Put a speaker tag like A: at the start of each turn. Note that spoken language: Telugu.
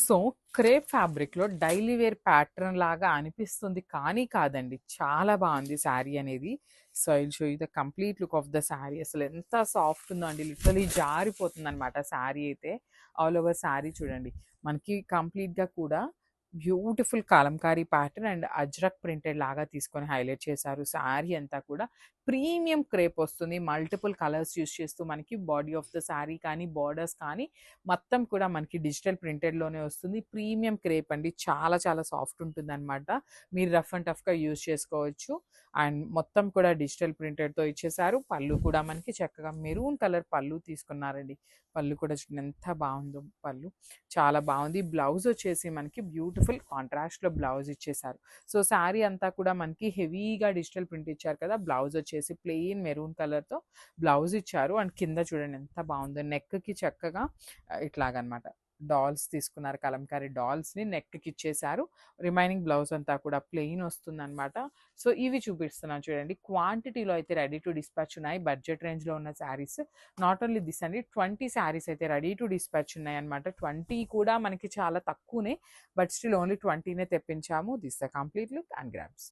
A: సో, క్రేప్ ఫ్యాబ్రిక్‌లో డైలీ వేర్ ప్యాటర్న్ లాగా అనిపిస్తుంది. కానీ కాదండి. చాలా బావుంది శారీ అనేది. So, I will show you the complete look of the sari. అసలెంత సాఫ్ట్ ఉందో అండి. లిటరల్లీ జారిపోతుందనమాట శారీ అయితే. ఆల్ ఓవర్ శారీ చూడండి. మనకి కంప్లీట్‌గా కూడా beautiful Kalamkari pattern and Ajrakh printed లాగా తీసుకొని హైలైట్ చేశారు. శారీ అంతా కూడా ప్రీమియం క్రేప్ వస్తుంది. మల్టిపుల్ కలర్స్ యూజ్ చేస్తూ మనకి బాడీ ఆఫ్ ద శారీ కానీ, బోర్డర్స్ కానీ మొత్తం కూడా మనకి డిజిటల్ ప్రింటెడ్‌లోనే వస్తుంది. ప్రీమియం క్రేప్ అండి. చాలా చాలా సాఫ్ట్ ఉంటుందనమాట. మీరు రఫ్ అండ్ టఫ్‌గా యూజ్ చేసుకోవచ్చు. అండ్ మొత్తం కూడా డిజిటల్ ప్రింటెడ్‌తో ఇచ్చేశారు. పళ్ళు కూడా మనకి చక్కగా మెరూన్ కలర్ పళ్ళు తీసుకున్నారండి. పళ్ళు కూడా చూడండి ఎంత బావుందో పళ్ళు. చాలా బావుంది. బ్లౌజ్ వచ్చేసి మనకి బ్యూటిఫుల్ కాంట్రాస్ట్‌లో బ్లౌజ్ ఇచ్చేశారు. సో, శారీ అంతా కూడా మనకి హెవీగా డిజిటల్ ప్రింట్ ఇచ్చారు కదా! బ్లౌజ్ వచ్చేసి ప్లెయిన్ మెరూన్ కలర్‌తో బ్లౌజ్ ఇచ్చారు. అండ్ కింద చూడండి ఎంత బావుందో. నెక్‌కి చక్కగా ఇట్లాగనమాట. డాల్స్ తీసుకున్నారు. కలంకారీ డాల్స్‌ని నెక్‌కి ఇచ్చేశారు. రిమైనింగ్ బ్లౌజ్ అంతా కూడా ప్లెయిన్ వస్తుందనమాట. సో, ఇవి చూపిస్తున్నాను చూడండి. క్వాంటిటీలో అయితే రెడీ టు డిస్పాచ్ ఉన్నాయి. బడ్జెట్ రేంజ్‌లో ఉన్న శారీస్. నాట్ ఓన్లీ దిస్ అండి 20 శారీస్ అయితే రెడీ టు డిస్పాచ్ ఉన్నాయన్నమాట. 20 కూడా మనకి చాలా తక్కువనే. బట్ స్టిల్ ఓన్లీ 20నే తెప్పించాము. This the complete look and grabs.